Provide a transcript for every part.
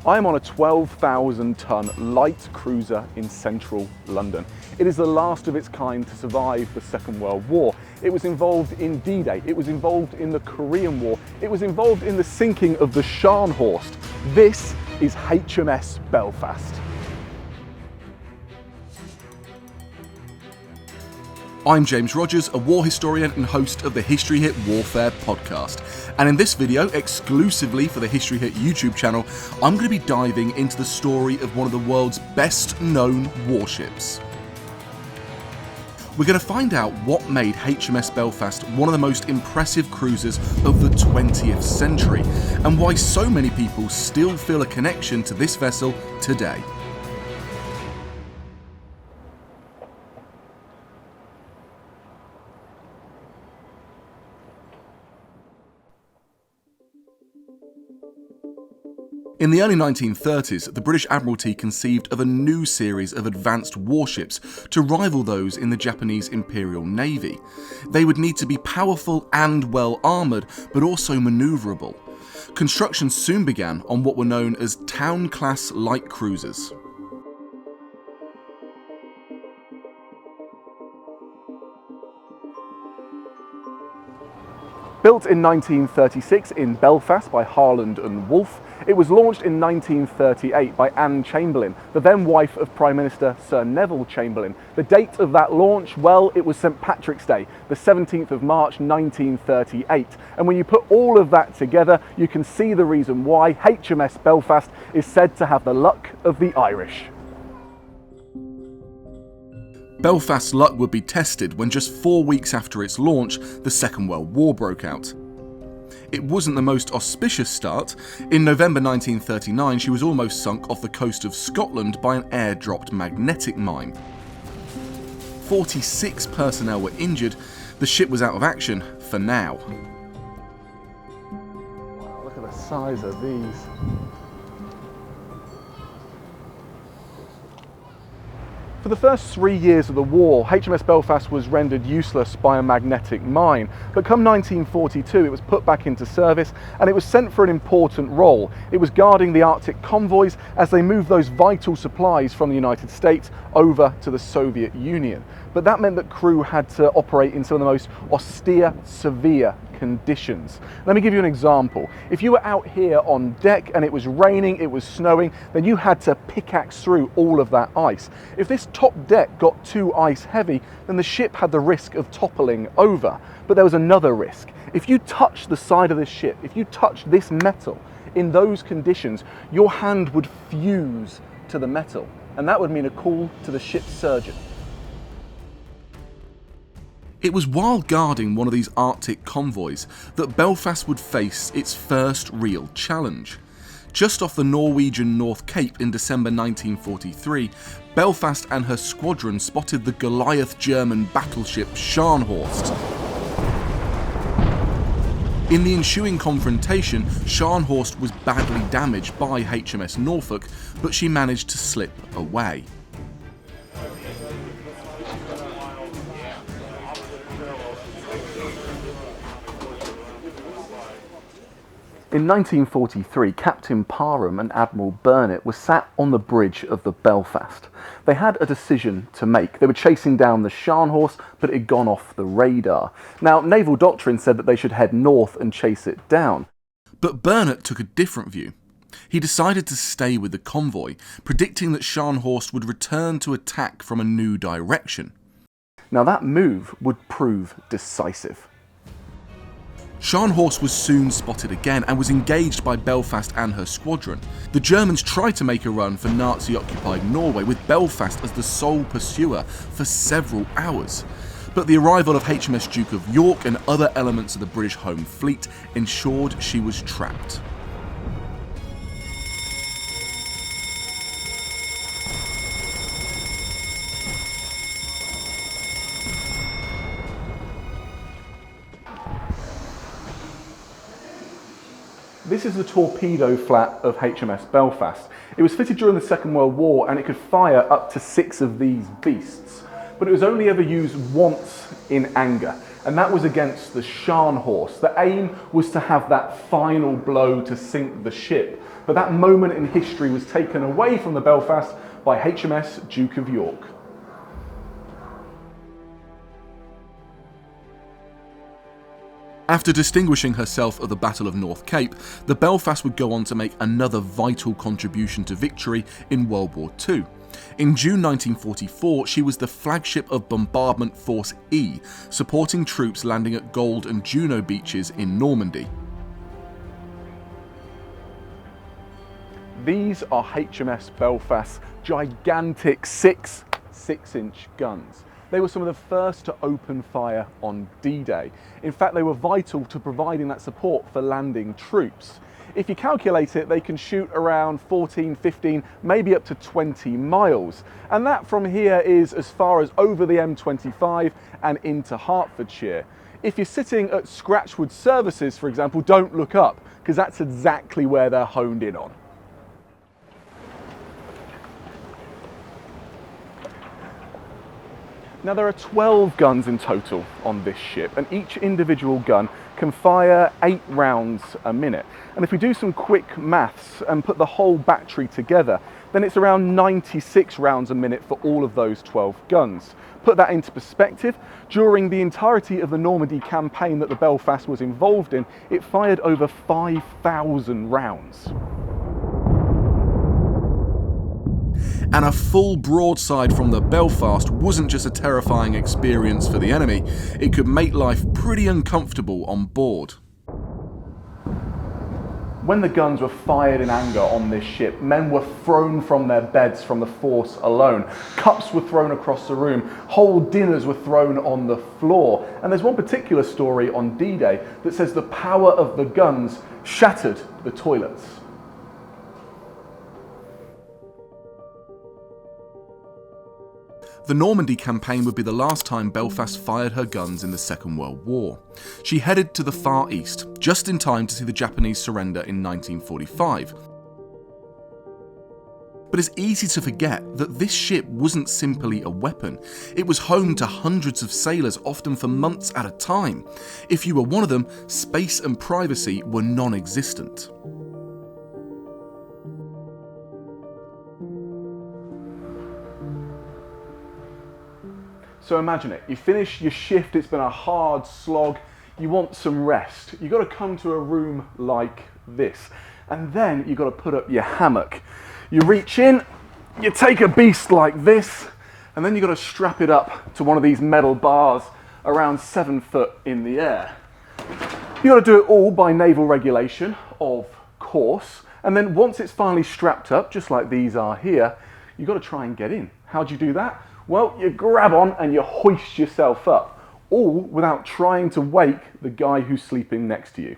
I am on a 12,000-ton light cruiser in central London. It is the last of its kind to survive the Second World War. It was involved in D-Day, it was involved in the Korean War, it was involved in the sinking of the Scharnhorst. This is HMS Belfast. I'm James Rogers, a war historian and host of the History Hit Warfare podcast. And in this video, exclusively for the History Hit YouTube channel, I'm going to be diving into the story of one of the world's best known warships. We're going to find out what made HMS Belfast one of the most impressive cruisers of the 20th century, and why so many people still feel a connection to this vessel today. In the early 1930s, the British Admiralty conceived of a new series of advanced warships to rival those in the Japanese Imperial Navy. They would need to be powerful and well armoured, but also manoeuvrable. Construction soon began on what were known as town-class light cruisers. Built in 1936 in Belfast by Harland and Wolff, it was launched in 1938 by Anne Chamberlain, the then wife of Prime Minister Sir Neville Chamberlain. The date of that launch, well, it was St Patrick's Day, the 17th of March 1938. And when you put all of that together, you can see the reason why HMS Belfast is said to have the luck of the Irish. Belfast's luck would be tested when just 4 weeks after its launch, the Second World War broke out. It wasn't the most auspicious start. In November 1939, she was almost sunk off the coast of Scotland by an airdropped magnetic mine. 46 personnel were injured. The ship was out of action for now. Wow, look at the size of these. For the first 3 years of the war, HMS Belfast was rendered useless by a magnetic mine, but come 1942 it was put back into service and it was sent for an important role. It was guarding the Arctic convoys as they moved those vital supplies from the United States over to the Soviet Union. But that meant that crew had to operate in some of the most austere, severe conditions. Let me give you an example. If you were out here on deck and it was raining, it was snowing, then you had to pickaxe through all of that ice. If this top deck got too ice heavy, then the ship had the risk of toppling over. But there was another risk. If you touched the side of the ship, if you touched this metal, in those conditions, your hand would fuse to the metal, and that would mean a call to the ship's surgeon. It was while guarding one of these Arctic convoys that Belfast would face its first real challenge. Just off the Norwegian North Cape in December 1943, Belfast and her squadron spotted the Goliath German battleship Scharnhorst. In the ensuing confrontation, Scharnhorst was badly damaged by HMS Norfolk, but she managed to slip away. In 1943, Captain Parham and Admiral Burnett were sat on the bridge of the Belfast. They had a decision to make. They were chasing down the Scharnhorst, but it had gone off the radar. Now, naval doctrine said that they should head north and chase it down. But Burnett took a different view. He decided to stay with the convoy, predicting that Scharnhorst would return to attack from a new direction. Now, that move would prove decisive. Scharnhorst was soon spotted again and was engaged by Belfast and her squadron. The Germans tried to make a run for Nazi-occupied Norway, with Belfast as the sole pursuer for several hours. But the arrival of HMS Duke of York and other elements of the British Home Fleet ensured she was trapped. This is the torpedo flat of HMS Belfast. It was fitted during the Second World War and it could fire up to 6 of these beasts. But it was only ever used once in anger, and that was against the Scharnhorst. The aim was to have that final blow to sink the ship. But that moment in history was taken away from the Belfast by HMS Duke of York. After distinguishing herself at the Battle of North Cape, the Belfast would go on to make another vital contribution to victory in World War II. In June 1944, she was the flagship of Bombardment Force E, supporting troops landing at Gold and Juno beaches in Normandy. These are HMS Belfast's gigantic 6-inch guns. They were some of the first to open fire on D-Day. In fact, they were vital to providing that support for landing troops. If you calculate it, they can shoot around 14, 15, maybe up to 20 miles. And that from here is as far as over the M25 and into Hertfordshire. If you're sitting at Scratchwood Services, for example, don't look up, because that's exactly where they're honed in on. Now there are 12 guns in total on this ship, and each individual gun can fire 8 rounds a minute. And if we do some quick maths and put the whole battery together, then it's around 96 rounds a minute for all of those 12 guns. Put that into perspective, during the entirety of the Normandy campaign that the Belfast was involved in, it fired over 5,000 rounds. And a full broadside from the Belfast wasn't just a terrifying experience for the enemy, it could make life pretty uncomfortable on board. When the guns were fired in anger on this ship, men were thrown from their beds from the force alone. Cups were thrown across the room, whole dinners were thrown on the floor. And there's one particular story on D-Day that says the power of the guns shattered the toilets. The Normandy campaign would be the last time Belfast fired her guns in the Second World War. She headed to the Far East, just in time to see the Japanese surrender in 1945. But it's easy to forget that this ship wasn't simply a weapon. It was home to hundreds of sailors, often for months at a time. If you were one of them, space and privacy were non-existent. So imagine it, you finish your shift, it's been a hard slog, you want some rest. You've got to come to a room like this, and then you've got to put up your hammock. You reach in, you take a beast like this, and then you've got to strap it up to one of these metal bars around 7 foot in the air. You've got to do it all by naval regulation, of course, and then once it's finally strapped up, just like these are here, you've got to try and get in. How do you do that? Well, you grab on and you hoist yourself up, all without trying to wake the guy who's sleeping next to you.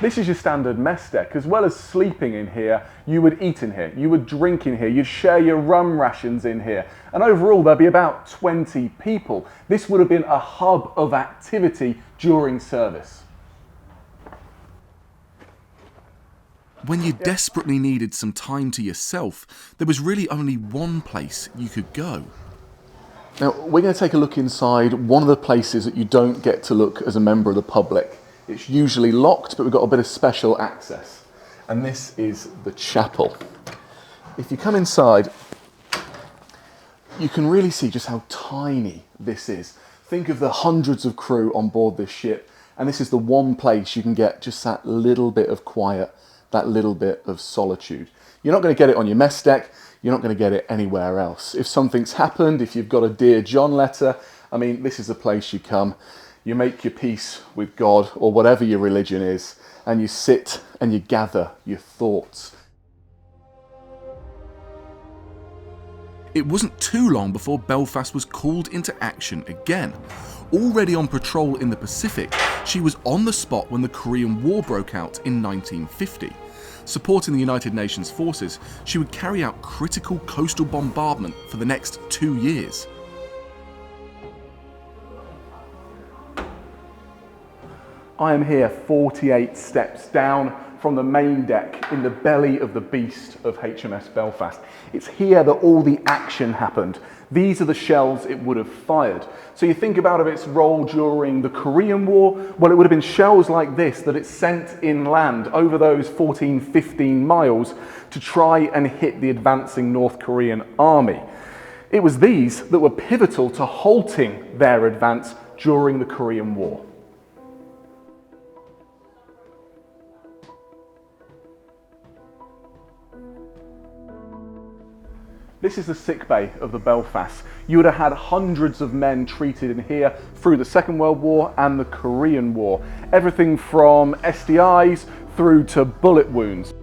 This is your standard mess deck. As well as sleeping in here, you would eat in here, you would drink in here, you'd share your rum rations in here, and overall there'd be about 20 people. This would have been a hub of activity during service. When you desperately needed some time to yourself, there was really only one place you could go. Now, we're going to take a look inside one of the places that you don't get to look as a member of the public. It's usually locked, but we've got a bit of special access. And this is the chapel. If you come inside, you can really see just how tiny this is. Think of the hundreds of crew on board this ship, and this is the one place you can get just that little bit of quiet, that little bit of solitude. You're not going to get it on your mess deck, you're not going to get it anywhere else. If something's happened, if you've got a Dear John letter, I mean, this is the place you come, you make your peace with God, or whatever your religion is, and you sit and you gather your thoughts. It wasn't too long before Belfast was called into action again. Already on patrol in the Pacific, she was on the spot when the Korean War broke out in 1950. Supporting the United Nations forces, she would carry out critical coastal bombardment for the next 2 years. I am here 48 steps down from the main deck in the belly of the beast of HMS Belfast. It's here that all the action happened. These are the shells it would have fired. So you think about its role during the Korean War, well, it would have been shells like this that it sent inland over those 14, 15 miles to try and hit the advancing North Korean army. It was these that were pivotal to halting their advance during the Korean War. This is the sickbay of the Belfast. You would have had hundreds of men treated in here through the Second World War and the Korean War. Everything from STIs through to bullet wounds.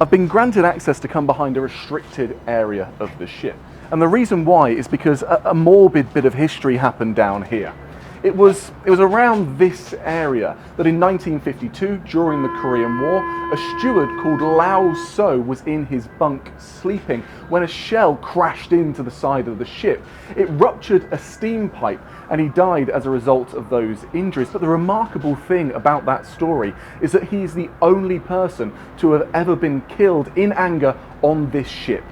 I've been granted access to come behind a restricted area of the ship. And the reason why is because a morbid bit of history happened down here. It was around this area that in 1952, during the Korean War, a steward called Lao So was in his bunk sleeping when a shell crashed into the side of the ship. It ruptured a steam pipe and he died as a result of those injuries. But the remarkable thing about that story is that he is the only person to have ever been killed in anger on this ship.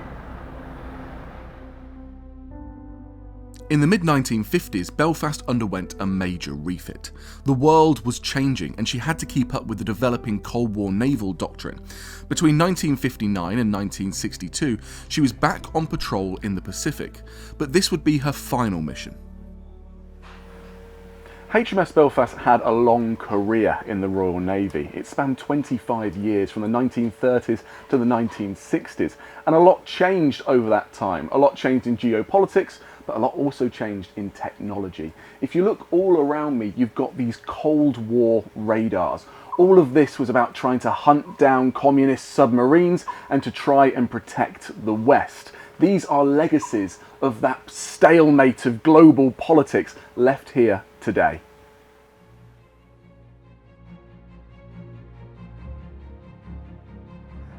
In the mid-1950s, Belfast underwent a major refit. The world was changing and she had to keep up with the developing Cold War naval doctrine. Between 1959 and 1962, she was back on patrol in the Pacific, but this would be her final mission. HMS Belfast had a long career in the Royal Navy. It spanned 25 years from the 1930s to the 1960s, and a lot changed over that time. A lot changed in geopolitics, but a lot also changed in technology. If you look all around me, you've got these Cold War radars. All of this was about trying to hunt down communist submarines and to try and protect the West. These are legacies of that stalemate of global politics left here today.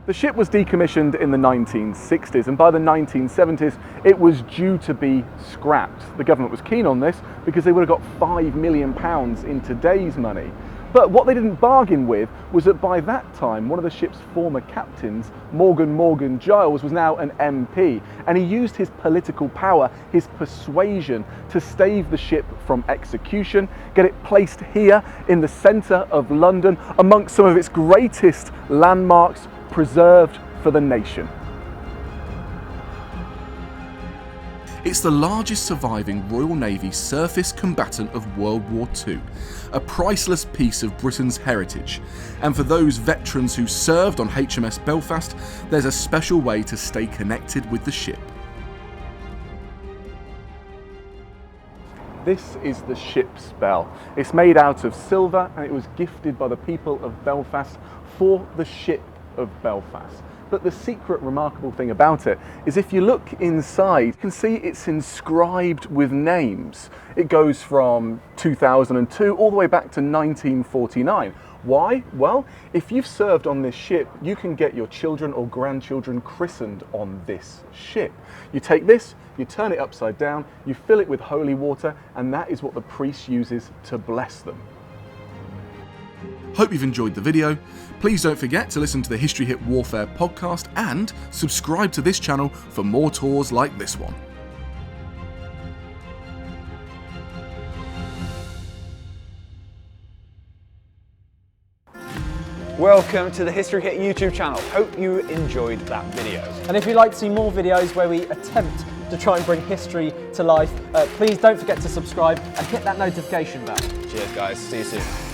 The ship was decommissioned in the 1960s, and by the 1970s it was due to be scrapped. The government was keen on this because they would have got £5 million in today's money. But what they didn't bargain with was that by that time, one of the ship's former captains, Morgan Giles, was now an MP, and he used his political power, his persuasion, to stave the ship from execution, get it placed here in the centre of London, amongst some of its greatest landmarks preserved for the nation. It's the largest surviving Royal Navy surface combatant of World War II, a priceless piece of Britain's heritage. And for those veterans who served on HMS Belfast, there's a special way to stay connected with the ship. This is the ship's bell. It's made out of silver and it was gifted by the people of Belfast for the ship of Belfast. But the secret remarkable thing about it is if you look inside, you can see it's inscribed with names. It goes from 2002 all the way back to 1949. Why? Well, if you've served on this ship, you can get your children or grandchildren christened on this ship. You take this, you turn it upside down, you fill it with holy water, and that is what the priest uses to bless them. Hope you've enjoyed the video. Please don't forget to listen to the History Hit Warfare podcast and subscribe to this channel for more tours like this one. Welcome to the History Hit YouTube channel. Hope you enjoyed that video. And if you'd like to see more videos where we attempt to try and bring history to life, please don't forget to subscribe and hit that notification bell. Cheers guys, see you soon.